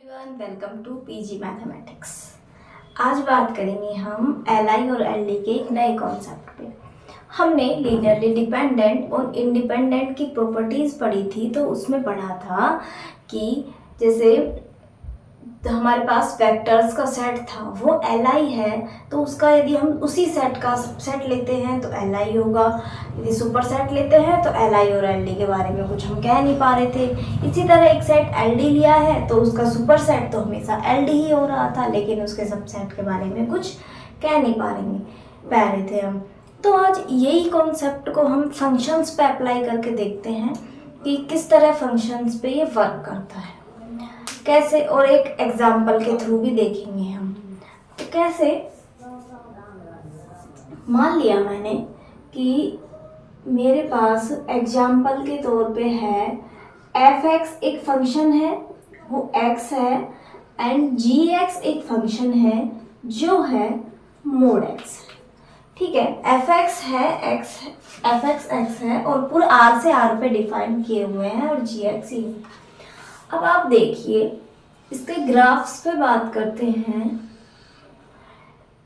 Everyone, welcome to PG mathematics. आज बात करेंगे हम एलआई और एलडी के एक नए कॉन्सेप्ट पे। हमने लीनियरली डिपेंडेंट और इंडिपेंडेंट की प्रॉपर्टीज़ पढ़ी थी, तो उसमें पढ़ा था कि जैसे हमारे पास वेक्टर्स का सेट था वो एलआई है, तो उसका यदि हम उसी सेट का सबसेट लेते हैं तो एलआई होगा। यदि सुपर सेट लेते हैं तो एलआई और एलडी के बारे में कुछ हम कह नहीं पा रहे थे। इसी तरह एक सेट एलडी लिया है तो उसका सुपर सेट तो हमेशा एलडी ही हो रहा था, लेकिन उसके सबसेट के बारे में कुछ कह नहीं पा रहे थे हम। तो आज यही कॉन्सेप्ट को हम फंक्शंस पे अप्लाई करके देखते हैं कि किस तरह फंक्शंस पे ये वर्क करता है, कैसे, और एक एग्जाम्पल के थ्रू भी देखेंगे हम। तो कैसे, मान लिया मैंने कि मेरे पास एग्जाम्पल के तौर पे है एफ एक्स एक फंक्शन है, वो एक्स है, एंड जी एक्स एक फंक्शन है जो है मोड एक्स। ठीक है, एफ एक्स है, एफ एक्स एक्स है और पूरे आर से आर पे डिफाइन किए हुए हैं, और जी एक्स ही। अब आप देखिए, इसके ग्राफ्स पे बात करते हैं।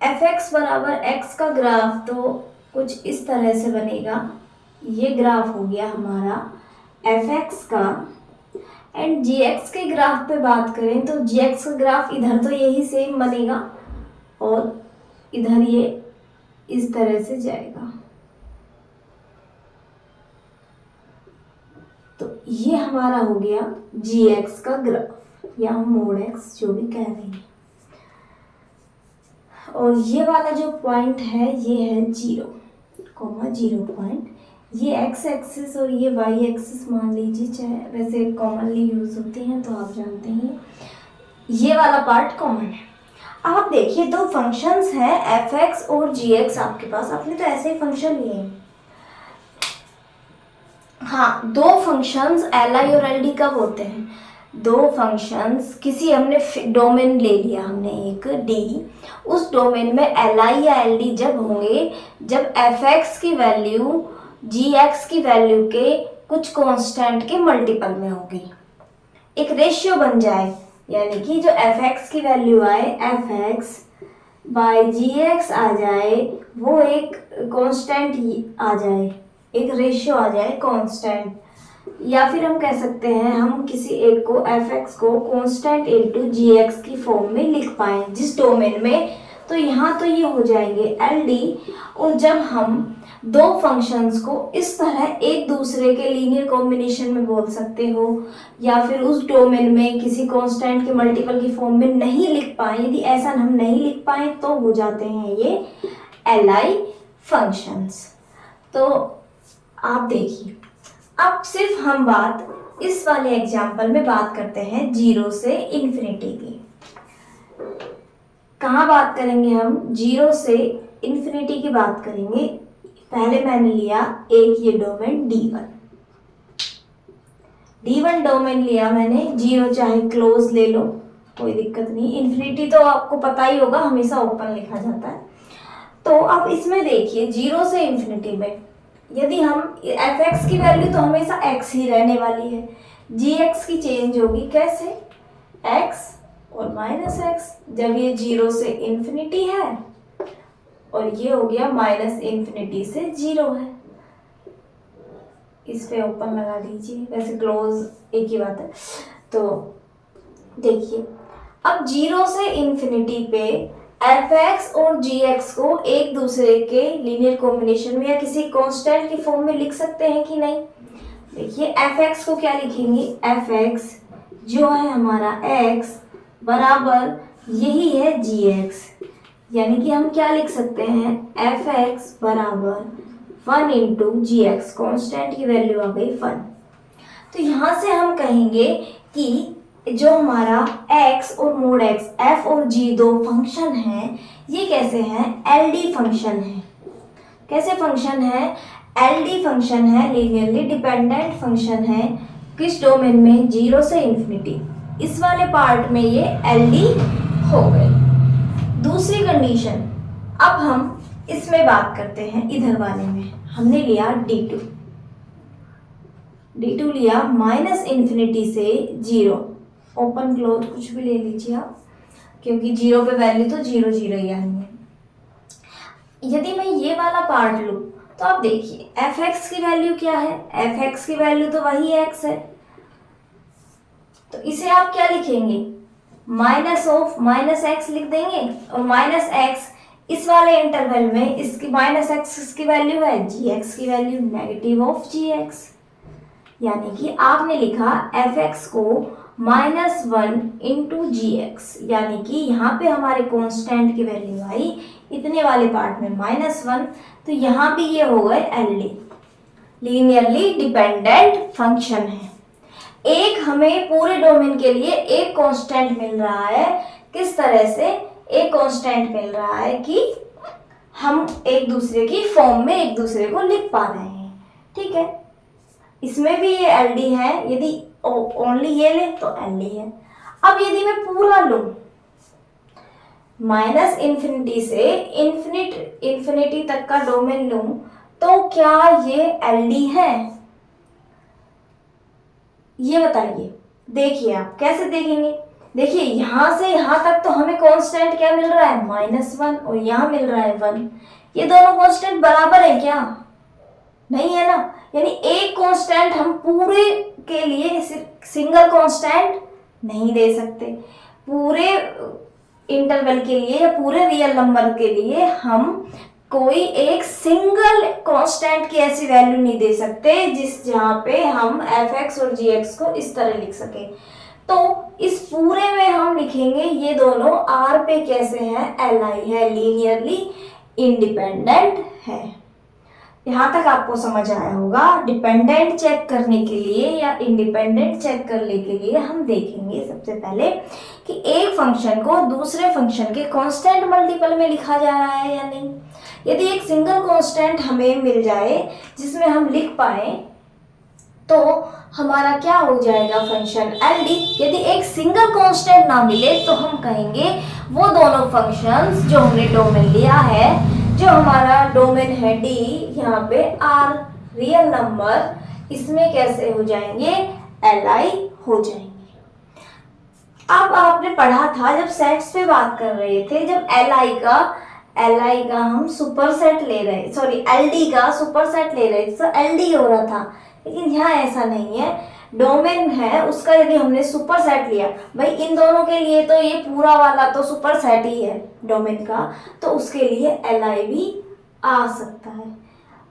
एफ एक्स बराबर एक्स का ग्राफ तो कुछ इस तरह से बनेगा। ये ग्राफ हो गया हमारा एफ एक्स का। एंड जी एक्स के ग्राफ पे बात करें तो जी एक्स का ग्राफ इधर तो यही सेम बनेगा और इधर ये इस तरह से जाएगा। तो ये हमारा हो गया जी एक्स का ग्राफ, या हम मोड एक्स जो भी कह रहे हैं। और ये वाला जो पॉइंट है ये है 0 पॉइंट। ये एक्स एक्सिस और ये वाई एक्सिस मान लीजिए, चाहे वैसे कॉमनली यूज होती हैं तो आप जानते हैं ये वाला पार्ट कॉमन है। अब आप देखिए, दो फंक्शंस हैं एफ एक्स और जी एक्स आपके पास। आपने तो ऐसे ही फंक्शन लिए हैं। हाँ, दो फंक्शंस एल आई और एल डी कब होते हैं? दो फंक्शंस किसी हमने डोमेन ले लिया, हमने एक डी, उस डोमेन में एल आई या एल डी जब होंगे जब एफ एक्स की वैल्यू जी एक्स की वैल्यू के कुछ कांस्टेंट के मल्टीपल में होगी, एक रेशियो बन जाए। यानी कि जो एफ एक्स की वैल्यू आए एफ एक्स बाय जी एक्स आ जाए, वो एक कांस्टेंट ही आ जाए, एक रेशियो आ जाए कांस्टेंट। या फिर हम कह सकते हैं हम किसी एक को एफ एक्स को कांस्टेंट इनटू जी एक्स की फॉर्म में लिख पाए जिस डोमेन में, तो यहाँ तो ये हो जाएंगे एल डी। और जब हम दो फंक्शंस को इस तरह एक दूसरे के लीनियर कॉम्बिनेशन में बोल सकते हो, या फिर उस डोमेन में किसी कांस्टेंट के मल्टीपल की फॉर्म में नहीं लिख पाए, यदि ऐसा हम नहीं लिख पाए तो हो जाते हैं ये एल आई फंक्शंस। तो आप देखिए, अब सिर्फ हम बात इस वाले एग्जाम्पल में बात करते हैं 0 से इन्फिनिटी की। कहाँ बात करेंगे हम? 0 से इन्फिनिटी की बात करेंगे। पहले मैंने लिया एक ये डोमेन D1 डोमेन लिया मैंने। 0 चाहे क्लोज ले लो, कोई दिक्कत नहीं। इन्फिनिटी तो आपको पता ही होगा, हमेशा ओपन लिखा जाता है। तो अब इसमें देखिए 0 से इन्फिनिटी में यदि हम एफ एक्स की वैल्यू तो हमेशा एक्स ही रहने वाली है, जी एक्स की चेंज होगी कैसे? एक्स और माइनस एक्स। जब ये 0 से इन्फिनिटी है और ये हो गया माइनस इन्फिनिटी से 0 है, इस पे ओपन लगा दीजिए, वैसे क्लोज एक ही बात है। तो देखिए, अब 0 से इन्फिनिटी पे एफ एक्स और जी एक्स को एक दूसरे के लीनियर कॉम्बिनेशन में या किसी कांस्टेंट की फॉर्म में लिख सकते हैं कि नहीं? देखिए, एफ एक्स को क्या लिखेंगे? एफ एक्स जो है हमारा एक्स बराबर यही है जी एक्स। यानी कि हम क्या लिख सकते हैं? एफ एक्स बराबर 1 इंटू जी एक्स, कॉन्स्टेंट की वैल्यू आ गई 1। तो यहाँ से हम कहेंगे कि जो हमारा x और मोड x, f और g दो फंक्शन हैं, ये कैसे हैं? LD फंक्शन है। कैसे फंक्शन है? LD फंक्शन है, लीनियरली डिपेंडेंट फंक्शन है। किस डोमेन में? 0 से इन्फिनिटी। इस वाले पार्ट में ये LD हो गए। दूसरी कंडीशन, अब हम इसमें बात करते हैं, इधर वाले में हमने लिया D2 लिया माइनस इन्फिनिटी से 0। ओपन क्लोज कुछ भी ले लीजिए आप, क्योंकि जीरो पे वैल्यू तो जीरो जीरो ही आनी है। यदि मैं ये वाला पार्ट लूँ तो आप देखिए एफ एक्स की वैल्यू क्या है, एफ एक्स की वैल्यू तो वही एक्स है, तो इसे आप क्या लिखेंगे, माइनस ऑफ माइनस एक्स लिख देंगे, और माइनस एक्स इस वाले इंटरवल में इसकी माइनस एक्स की वैल्यू है जी एक्स की value, negative of g x, यानी कि आपने लिखा एफ एक्स को -1 इंटू जी एक्स, यानी कि यहाँ पे हमारे कांस्टेंट की वैल्यू आई इतने वाले पार्ट में -1, तो यहाँ भी ये हो गए L D, linearly dependent function है। एक हमें पूरे डोमेन के लिए एक कांस्टेंट मिल रहा है, किस तरह से एक कांस्टेंट मिल रहा है कि हम एक दूसरे की फॉर्म में एक दूसरे को लिख पा रहे हैं, ठीक है। इसमें भी ये एल डी है, यदि ओनली ये ले तो एल डी है। अब यदि मैं पूरा लूं माइनस इन्फिनिटी से इन्फिनिटी तक का डोमेन लूं, तो क्या ये एल डी है, ये बताइए। देखिए आप कैसे देखेंगे, देखिए यहां से यहां तक तो हमें कांस्टेंट क्या मिल रहा है -1, और यहां मिल रहा है 1, ये दोनों कांस्टेंट बराबर है क्या, नहीं है ना, यानी एक कांस्टेंट हम पूरे के लिए सिंगल कांस्टेंट नहीं दे सकते, पूरे इंटरवल के लिए या पूरे रियल नंबर के लिए हम कोई एक सिंगल कांस्टेंट की ऐसी वैल्यू नहीं दे सकते जहां पे हम एफ एक्स और जी एक्स को इस तरह लिख सके। तो इस पूरे में हम लिखेंगे ये दोनों आर पे कैसे हैं, एल आई है, लीनियरली इंडिपेंडेंट है। यहाँ तक आपको समझ आया होगा। डिपेंडेंट चेक करने के लिए या इंडिपेंडेंट चेक करने के लिए हम देखेंगे सबसे पहले कि एक फंक्शन को दूसरे फंक्शन के कांस्टेंट मल्टीपल में लिखा जा रहा है या नहीं। यदि एक सिंगल कांस्टेंट हमें मिल जाए जिसमें हम लिख पाए तो हमारा क्या हो जाएगा फंक्शन एल डी। यदि एक सिंगल कांस्टेंट ना मिले तो हम कहेंगे वो दोनों फंक्शंस जो हमने डोमेन लिया है, जो हमारा डोमेन है डी, यहाँ पे आर रियल नंबर, इसमें कैसे हो जाएंगे, एल आई हो जाएंगे। अब आपने पढ़ा था जब सेट्स पे बात कर रहे थे, जब एल आई का हम सुपर सेट ले रहे, सॉरी एल डी का सुपर सेट ले रहे थे तो एल डी हो रहा था, लेकिन यहाँ ऐसा नहीं है। डोमेन है उसका यदि हमने सुपर सेट लिया, भाई इन दोनों के लिए तो ये पूरा वाला तो सुपर सेट ही है डोमेन का, तो उसके लिए एल आई भी आ सकता है।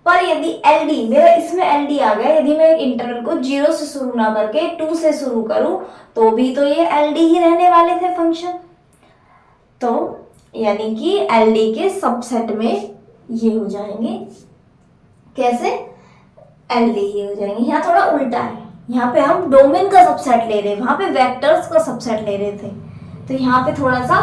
पर यदि एल डी, मेरा इसमें एल डी आ गया, यदि मैं इंटरवल को 0 से शुरू ना करके 2 से शुरू करूं तो भी तो ये एल डी ही रहने वाले थे फंक्शन, तो यानी कि एल डी के सबसेट में ये हो जाएंगे, कैसे, एल डी ही हो जाएंगे। यहाँ थोड़ा उल्टा है, यहाँ पे हम डोमेन का सबसेट ले रहे हैं, वहां पे वेक्टर्स का सबसेट ले रहे थे, तो यहाँ पे थोड़ा सा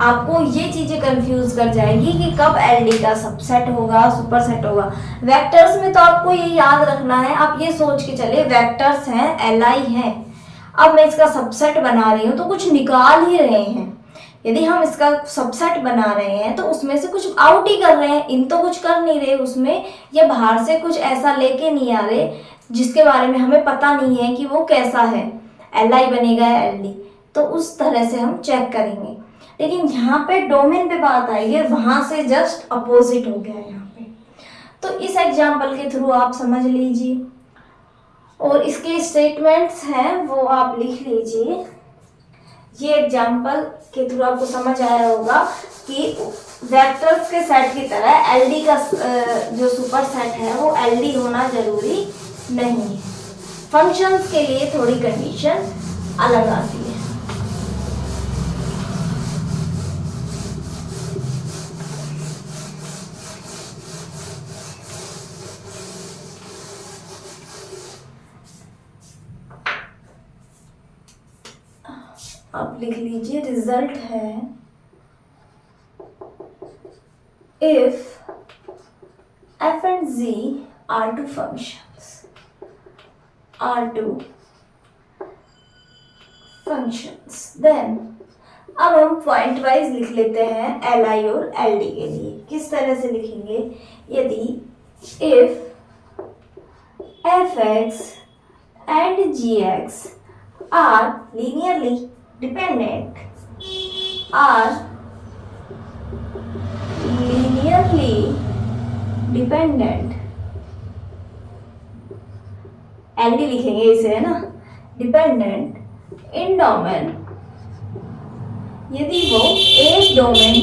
आपको ये चीजें कंफ्यूज कर जाएगी कि कब एल डी का सबसेट होगा, सुपरसेट होगा। वेक्टर्स में तो आपको ये याद रखना है, आप ये सोच के चले वेक्टर्स हैं, एल आई है, अब मैं इसका सबसेट बना रही हूँ तो कुछ निकाल ही रहे हैं। यदि हम इसका सबसेट बना रहे हैं तो उसमें से कुछ आउट ही कर रहे हैं, इन तो कुछ कर नहीं रहे उसमें, या बाहर से कुछ ऐसा लेके नहीं आ रहे जिसके बारे में हमें पता नहीं है कि वो कैसा है, एल आई बनेगा या एल डी, तो उस तरह से हम चेक करेंगे। लेकिन यहाँ पे डोमेन पे बात आई है, वहां से जस्ट अपोजिट हो गया है यहाँ पे। तो इस एग्जाम्पल के थ्रू आप समझ लीजिए, और इसके स्टेटमेंट्स हैं वो आप लिख लीजिए। ये एग्जाम्पल के थ्रू आपको समझ आया होगा कि वेक्टर्स के सेट की तरह एलडी का जो सुपर सेट है वो एलडी होना जरूरी नहीं है। फंक्शंस के लिए थोड़ी कंडीशन अलग आती है। आप लिख लीजिए, रिजल्ट है if f and z are two functions, then अब हम पॉइंट वाइज लिख लेते हैं एल आई और एल डी के लिए। किस तरह से लिखेंगे, यदि if f x and g x are linearly dependent are linearly dependent LD लिखेंगे इसे, है ना, डिपेंडेंट इन डोमेन, यदि वो एक डोमेन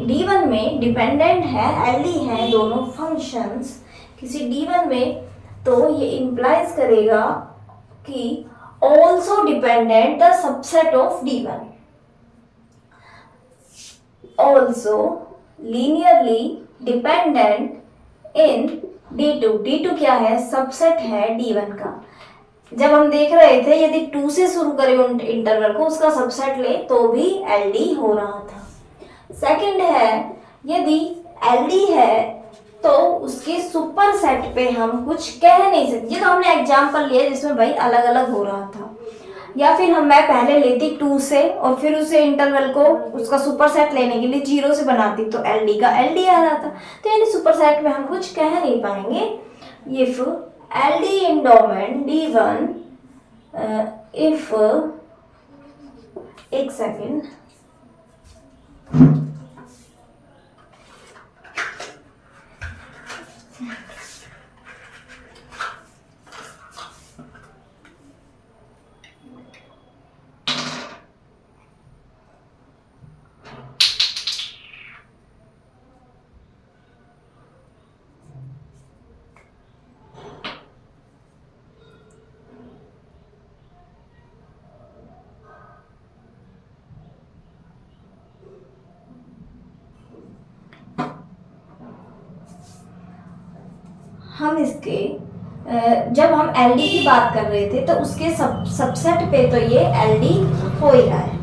D1 में डिपेंडेंट है, एलडी है दोनों फंक्शंस किसी D1 में, तो ये इंप्लाइज करेगा कि also dependent the subset of D1, also linearly dependent in D2। D2 क्या है, सबसेट है D1 का। जब हम देख रहे थे यदि 2 से शुरू करें उन इंटरवल को, उसका सबसेट ले तो भी LD हो रहा था। सेकंड है, यदि LD है तो उसके सुपर सेट पे हम कुछ कह नहीं सकते। ये तो हमने एग्जाम्पल लिया जिसमें भाई अलग अलग हो रहा था, या फिर मैं पहले लेती 2 से और फिर उसे इंटरवल को उसका सुपर सेट लेने के लिए 0 से बनाती तो LD का LD आ जाता। तो यानी सुपर सेट में हम कुछ कह नहीं पाएंगे। If LD in domain D1, if एक सेकेंड, हम इसके जब हम LD की बात कर रहे थे तो उसके सबसेट पे तो ये LD हो ही रहा है,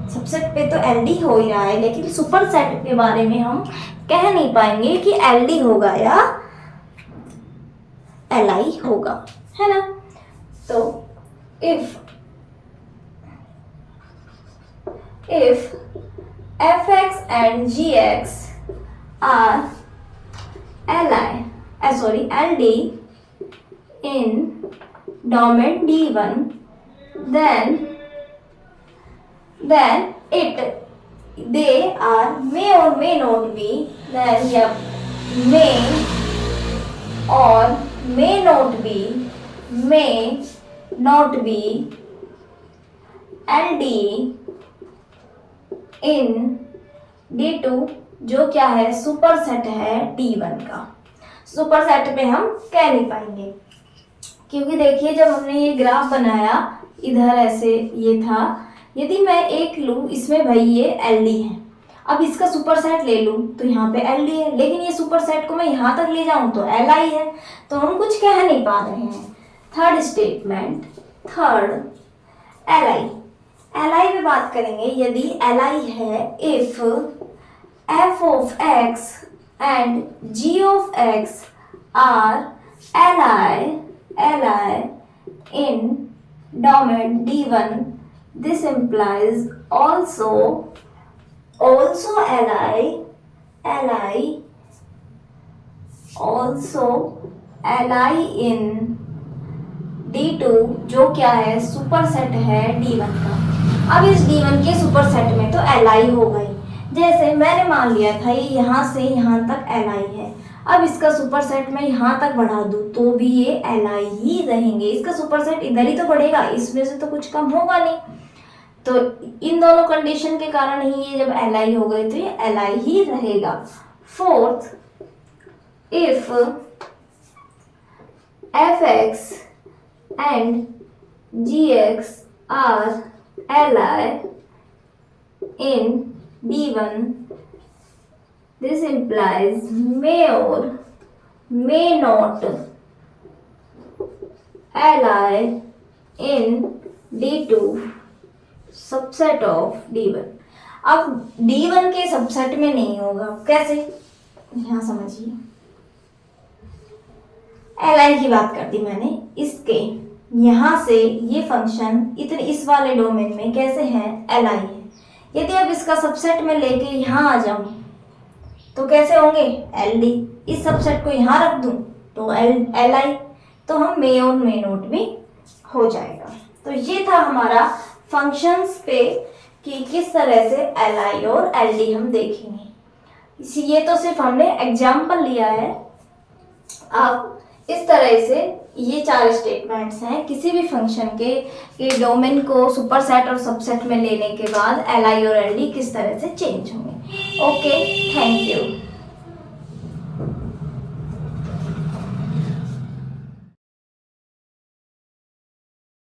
सबसेट पे तो LD हो ही रहा है, लेकिन सुपर सेट के बारे में हम कह नहीं पाएंगे कि LD होगा या LI होगा, है ना। तो if fx and gx are LD in domain D1, then they are may or may not be, then may or may not be LD in D2, जो क्या है, सुपर सेट है D1 का। सुपर सेट में हम कह नहीं पाएंगे, क्योंकि देखिए जब हमने ये ग्राफ बनाया इधर ऐसे ये था, यदि मैं एक लूँ इसमें भाई ये LD है, अब इसका सुपर सेट ले लूँ तो यहाँ पे LD है, लेकिन ये सुपर सेट को मैं यहाँ तक ले जाऊँ तो LI है, तो हम कुछ कह नहीं पा रहे हैं। थर्ड स्टेटमेंट, LI में बात करेंगे। यदि LI है, if f of x and g of x are LI in domain D1, this implies also LI in D2, जो क्या है, सुपर सेट है D1 का। अब इस D1 के सुपर सेट में तो LI हो गई, जैसे मैंने मान लिया था ये यहाँ से यहाँ तक LI है, अब इसका सुपर सेट मैं यहाँ तक बढ़ा दूँ तो भी ये LI ही रहेंगे। इसका सुपर सेट इधर ही तो बढ़ेगा, इसमें से तो कुछ कम होगा नहीं, तो इन दोनों कंडीशन के कारण ही ये जब LI हो गए तो ये LI ही रहेगा। Fourth, if fx and gx are LI in D1, this implies may or may not LI in D2, subset of D1। अब D1 के सबसेट में नहीं होगा, कैसे, यहाँ समझिए, LI की बात कर दी मैंने, इसके यहाँ से ये फंक्शन इतने इस वाले डोमेन में कैसे है, LI है। यदि अब इसका सबसेट में लेके यहाँ आ जाऊं तो कैसे होंगे, LD। इस सबसेट को यहाँ रख दूं तो LI, तो हम मे और मे नोट भी हो जाएगा। तो ये था हमारा फंक्शंस पे कि किस तरह से एल आई और एल डी हम देखेंगे। ये तो सिर्फ हमने एग्जाम्पल लिया है। आप इस तरह से ये 4 स्टेटमेंट्स हैं किसी भी फंक्शन के डोमेन को सुपरसेट और सबसेट में लेने के बाद एल आई और एल डी किस तरह से चेंज होंगे। Okay, thank you.